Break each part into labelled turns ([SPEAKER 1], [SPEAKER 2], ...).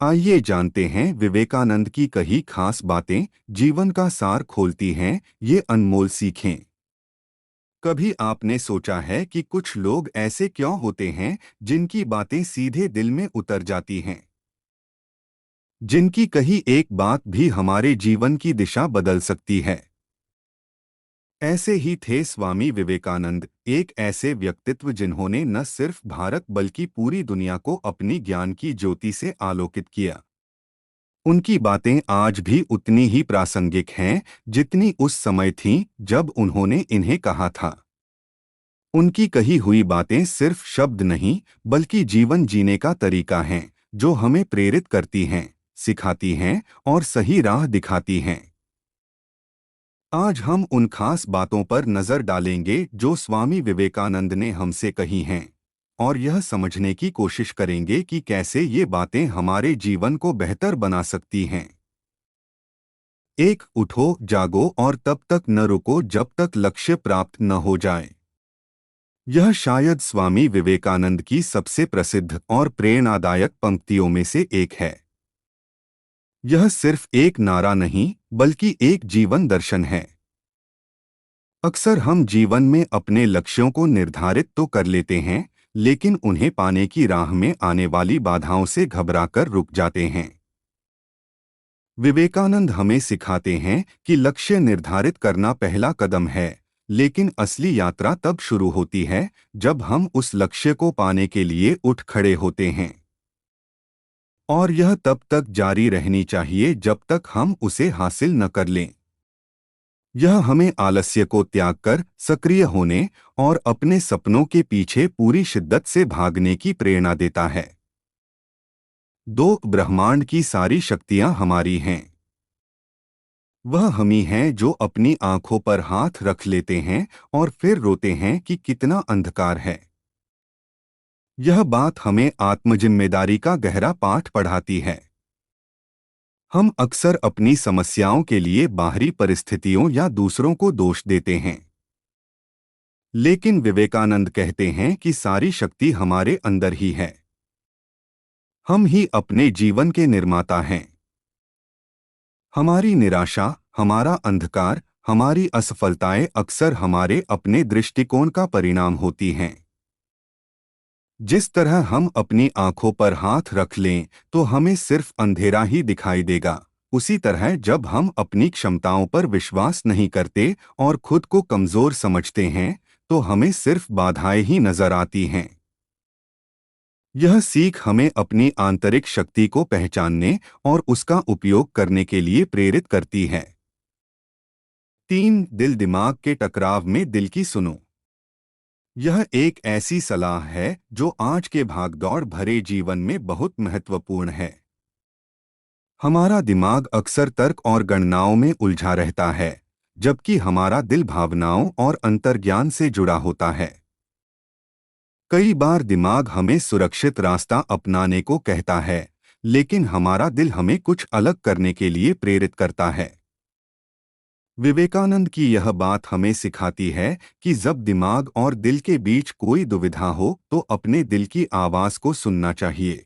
[SPEAKER 1] आइए जानते हैं विवेकानंद की कही खास बातें जीवन का सार खोलती हैं ये अनमोल सीखें। कभी आपने सोचा है कि कुछ लोग ऐसे क्यों होते हैं जिनकी बातें सीधे दिल में उतर जाती हैं, जिनकी कही एक बात भी हमारे जीवन की दिशा बदल सकती है। ऐसे ही थे स्वामी विवेकानंद, एक ऐसे व्यक्तित्व जिन्होंने न सिर्फ भारत बल्कि पूरी दुनिया को अपनी ज्ञान की ज्योति से आलोकित किया। उनकी बातें आज भी उतनी ही प्रासंगिक हैं जितनी उस समय थीं जब उन्होंने इन्हें कहा था। उनकी कही हुई बातें सिर्फ शब्द नहीं बल्कि जीवन जीने का तरीका हैं, जो हमें प्रेरित करती हैं, सिखाती हैं और सही राह दिखाती हैं। आज हम उन खास बातों पर नजर डालेंगे जो स्वामी विवेकानंद ने हमसे कही हैं, और यह समझने की कोशिश करेंगे कि कैसे ये बातें हमारे जीवन को बेहतर बना सकती हैं। एक, उठो, जागो और तब तक न रुको जब तक लक्ष्य प्राप्त न हो जाए। यह शायद स्वामी विवेकानंद की सबसे प्रसिद्ध और प्रेरणादायक पंक्तियों में से एक है। यह सिर्फ एक नारा नहीं बल्कि एक जीवन दर्शन है। अक्सर हम जीवन में अपने लक्ष्यों को निर्धारित तो कर लेते हैं, लेकिन उन्हें पाने की राह में आने वाली बाधाओं से घबराकर रुक जाते हैं। विवेकानंद हमें सिखाते हैं कि लक्ष्य निर्धारित करना पहला कदम है, लेकिन असली यात्रा तब शुरू होती है जब हम उस लक्ष्य को पाने के लिए उठ खड़े होते हैं। और यह तब तक जारी रहनी चाहिए जब तक हम उसे हासिल न कर लें। यह हमें आलस्य को त्याग कर सक्रिय होने और अपने सपनों के पीछे पूरी शिद्दत से भागने की प्रेरणा देता है। दो, ब्रह्मांड की सारी शक्तियां हमारी हैं। वह हम ही हैं जो अपनी आंखों पर हाथ रख लेते हैं और फिर रोते हैं कि कितना अंधकार है। यह बात हमें आत्मजिम्मेदारी का गहरा पाठ पढ़ाती है। हम अक्सर अपनी समस्याओं के लिए बाहरी परिस्थितियों या दूसरों को दोष देते हैं, लेकिन विवेकानंद कहते हैं कि सारी शक्ति हमारे अंदर ही है। हम ही अपने जीवन के निर्माता हैं। हमारी निराशा, हमारा अंधकार, हमारी असफलताएं अक्सर हमारे अपने दृष्टिकोण का परिणाम होती हैं। जिस तरह हम अपनी आंखों पर हाथ रख लें तो हमें सिर्फ अंधेरा ही दिखाई देगा, उसी तरह जब हम अपनी क्षमताओं पर विश्वास नहीं करते और खुद को कमजोर समझते हैं तो हमें सिर्फ बाधाएं ही नजर आती हैं। यह सीख हमें अपनी आंतरिक शक्ति को पहचानने और उसका उपयोग करने के लिए प्रेरित करती है। तीन, दिल दिमाग के टकराव में दिल की सुनो। यह एक ऐसी सलाह है जो आज के भागदौड़ भरे जीवन में बहुत महत्वपूर्ण है। हमारा दिमाग अक्सर तर्क और गणनाओं में उलझा रहता है, जबकि हमारा दिल भावनाओं और अंतर्ज्ञान से जुड़ा होता है। कई बार दिमाग हमें सुरक्षित रास्ता अपनाने को कहता है, लेकिन हमारा दिल हमें कुछ अलग करने के लिए प्रेरित करता है। विवेकानंद की यह बात हमें सिखाती है कि जब दिमाग और दिल के बीच कोई दुविधा हो तो अपने दिल की आवाज को सुनना चाहिए,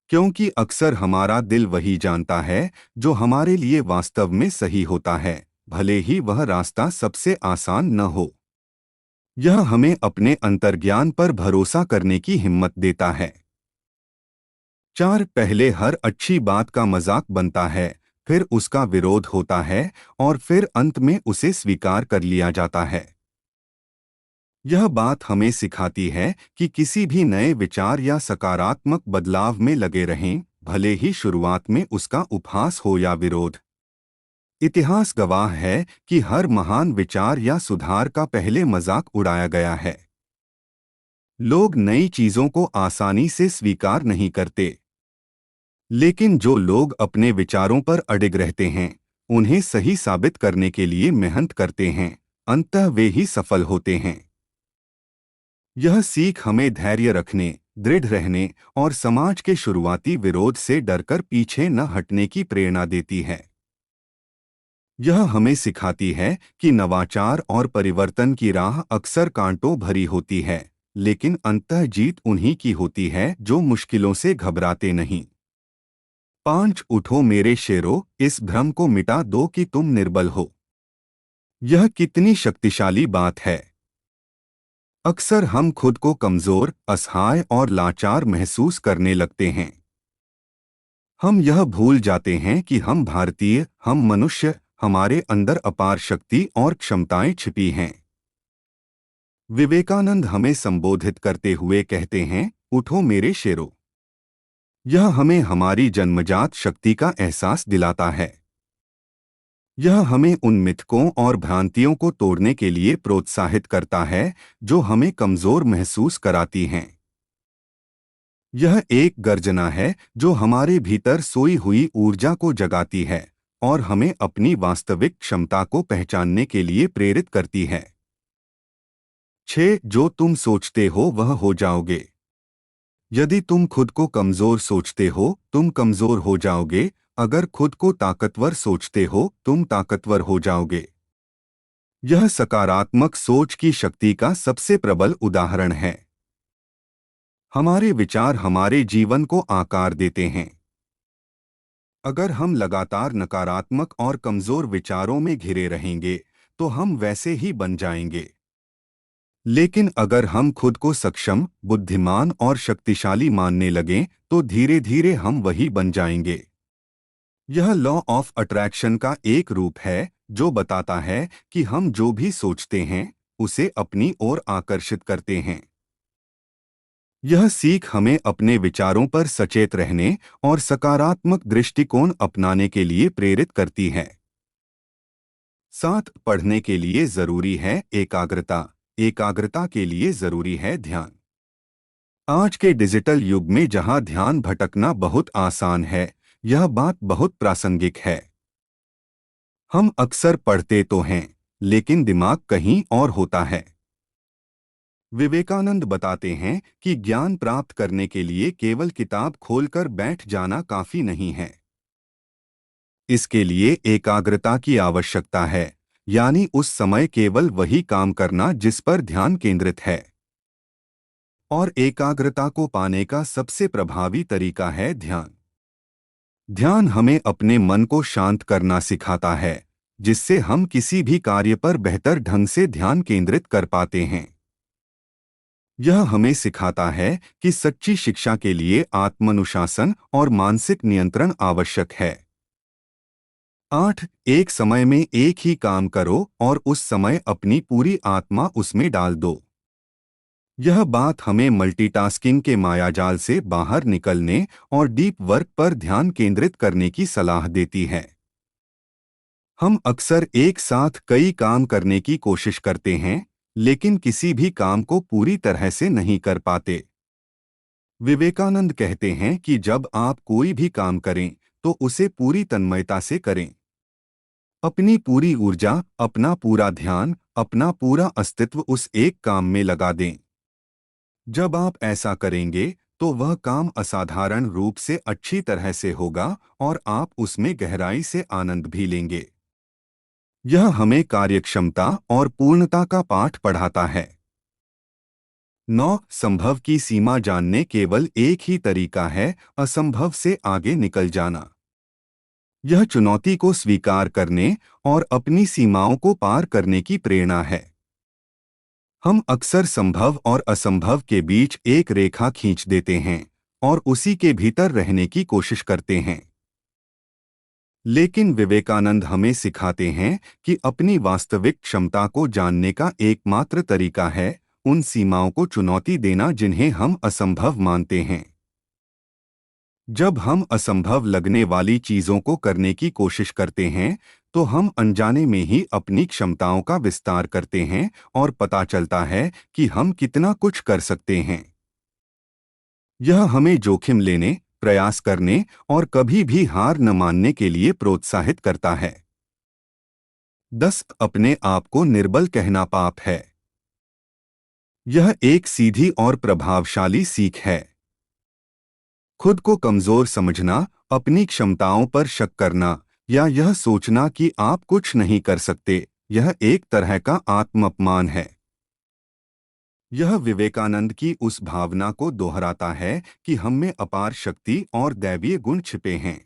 [SPEAKER 1] क्योंकि अक्सर हमारा दिल वही जानता है जो हमारे लिए वास्तव में सही होता है, भले ही वह रास्ता सबसे आसान न हो। यह हमें अपने अंतर्ज्ञान पर भरोसा करने की हिम्मत देता है। चार, पहले हर अच्छी बात का मजाक बनता है, फिर उसका विरोध होता है और फिर अंत में उसे स्वीकार कर लिया जाता है। यह बात हमें सिखाती है कि किसी भी नए विचार या सकारात्मक बदलाव में लगे रहें, भले ही शुरुआत में उसका उपहास हो या विरोध। इतिहास गवाह है कि हर महान विचार या सुधार का पहले मजाक उड़ाया गया है। लोग नई चीजों को आसानी से स्वीकार नहीं करते, लेकिन जो लोग अपने विचारों पर अडिग रहते हैं, उन्हें सही साबित करने के लिए मेहनत करते हैं, अंततः वे ही सफल होते हैं। यह सीख हमें धैर्य रखने, दृढ़ रहने और समाज के शुरुआती विरोध से डरकर पीछे न हटने की प्रेरणा देती है। यह हमें सिखाती है कि नवाचार और परिवर्तन की राह अक्सर कांटों भरी होती है, लेकिन अंततः जीत उन्हीं की होती है जो मुश्किलों से घबराते नहीं। 5 उठो मेरे शेरों, इस भ्रम को मिटा दो कि तुम निर्बल हो। यह कितनी शक्तिशाली बात है। अक्सर हम खुद को कमजोर, असहाय और लाचार महसूस करने लगते हैं। हम यह भूल जाते हैं कि हम भारतीय, हम मनुष्य, हमारे अंदर अपार शक्ति और क्षमताएं छिपी हैं। विवेकानंद हमें संबोधित करते हुए कहते हैं, उठो मेरे शेरों। यह हमें हमारी जन्मजात शक्ति का एहसास दिलाता है। यह हमें उन मिथकों और भ्रांतियों को तोड़ने के लिए प्रोत्साहित करता है जो हमें कमजोर महसूस कराती हैं। यह एक गर्जना है जो हमारे भीतर सोई हुई ऊर्जा को जगाती है और हमें अपनी वास्तविक क्षमता को पहचानने के लिए प्रेरित करती है। 6 जो तुम सोचते हो वह हो जाओगे। यदि तुम खुद को कमजोर सोचते हो, तुम कमजोर हो जाओगे। अगर खुद को ताकतवर सोचते हो, तुम ताकतवर हो जाओगे। यह सकारात्मक सोच की शक्ति का सबसे प्रबल उदाहरण है। हमारे विचार हमारे जीवन को आकार देते हैं। अगर हम लगातार नकारात्मक और कमजोर विचारों में घिरे रहेंगे, तो हम वैसे ही बन जाएंगे। लेकिन अगर हम खुद को सक्षम, बुद्धिमान और शक्तिशाली मानने लगें, तो धीरे धीरे हम वही बन जाएंगे। यह लॉ ऑफ अट्रैक्शन का एक रूप है जो बताता है कि हम जो भी सोचते हैं, उसे अपनी ओर आकर्षित करते हैं। यह सीख हमें अपने विचारों पर सचेत रहने और सकारात्मक दृष्टिकोण अपनाने के लिए प्रेरित करती है। 7 पढ़ने के लिए जरूरी है एकाग्रता, एकाग्रता के लिए जरूरी है ध्यान। आज के डिजिटल युग में जहां ध्यान भटकना बहुत आसान है, यह बात बहुत प्रासंगिक है। हम अक्सर पढ़ते तो हैं, लेकिन दिमाग कहीं और होता है। विवेकानंद बताते हैं कि ज्ञान प्राप्त करने के लिए केवल किताब खोलकर बैठ जाना काफी नहीं है। इसके लिए एकाग्रता की आवश्यकता है, यानी उस समय केवल वही काम करना जिस पर ध्यान केंद्रित है। और एकाग्रता को पाने का सबसे प्रभावी तरीका है ध्यान। ध्यान हमें अपने मन को शांत करना सिखाता है, जिससे हम किसी भी कार्य पर बेहतर ढंग से ध्यान केंद्रित कर पाते हैं। यह हमें सिखाता है कि सच्ची शिक्षा के लिए आत्मानुशासन और मानसिक नियंत्रण आवश्यक है। 8 एक समय में एक ही काम करो और उस समय अपनी पूरी आत्मा उसमें डाल दो। यह बात हमें मल्टीटास्किंग के मायाजाल से बाहर निकलने और डीप वर्क पर ध्यान केंद्रित करने की सलाह देती है। हम अक्सर एक साथ कई काम करने की कोशिश करते हैं, लेकिन किसी भी काम को पूरी तरह से नहीं कर पाते। विवेकानंद कहते हैं कि जब आप कोई भी काम करें, तो उसे पूरी तन्मयता से करें। अपनी पूरी ऊर्जा, अपना पूरा ध्यान, अपना पूरा अस्तित्व उस एक काम में लगा दें। जब आप ऐसा करेंगे, तो वह काम असाधारण रूप से अच्छी तरह से होगा और आप उसमें गहराई से आनंद भी लेंगे। यह हमें कार्यक्षमता और पूर्णता का पाठ पढ़ाता है। 9 संभव की सीमा जानने केवल एक ही तरीका है, असंभव से आगे निकल जाना। यह चुनौती को स्वीकार करने और अपनी सीमाओं को पार करने की प्रेरणा है। हम अक्सर संभव और असंभव के बीच एक रेखा खींच देते हैं और उसी के भीतर रहने की कोशिश करते हैं। लेकिन विवेकानंद हमें सिखाते हैं कि अपनी वास्तविक क्षमता को जानने का एकमात्र तरीका है उन सीमाओं को चुनौती देना जिन्हें हम असंभव मानते हैं। जब हम असंभव लगने वाली चीजों को करने की कोशिश करते हैं, तो हम अनजाने में ही अपनी क्षमताओं का विस्तार करते हैं और पता चलता है कि हम कितना कुछ कर सकते हैं। यह हमें जोखिम लेने, प्रयास करने और कभी भी हार न मानने के लिए प्रोत्साहित करता है। 10 अपने आप को निर्बल कहना पाप है। यह एक सीधी और प्रभावशाली सीख है। खुद को कमजोर समझना, अपनी क्षमताओं पर शक करना या यह सोचना कि आप कुछ नहीं कर सकते, यह एक तरह का आत्मअपमान है। यह विवेकानंद की उस भावना को दोहराता है कि हम में अपार शक्ति और दैवीय गुण छिपे हैं।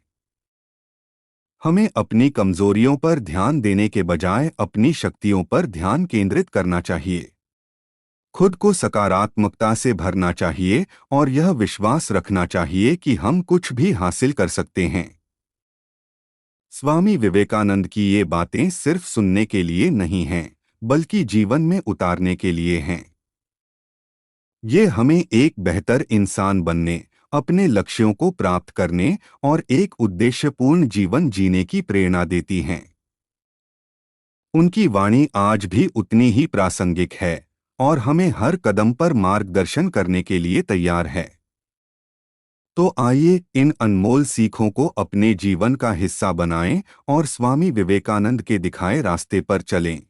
[SPEAKER 1] हमें अपनी कमजोरियों पर ध्यान देने के बजाय अपनी शक्तियों पर ध्यान केंद्रित करना चाहिए। खुद को सकारात्मकता से भरना चाहिए और यह विश्वास रखना चाहिए कि हम कुछ भी हासिल कर सकते हैं। स्वामी विवेकानंद की ये बातें सिर्फ सुनने के लिए नहीं हैं, बल्कि जीवन में उतारने के लिए हैं। ये हमें एक बेहतर इंसान बनने, अपने लक्ष्यों को प्राप्त करने और एक उद्देश्यपूर्ण जीवन जीने की प्रेरणा देती हैं। उनकी वाणी आज भी उतनी ही प्रासंगिक है और हमें हर कदम पर मार्गदर्शन करने के लिए तैयार है। तो आइए इन अनमोल सीखों को अपने जीवन का हिस्सा बनाएं और स्वामी विवेकानंद के दिखाए रास्ते पर चलें।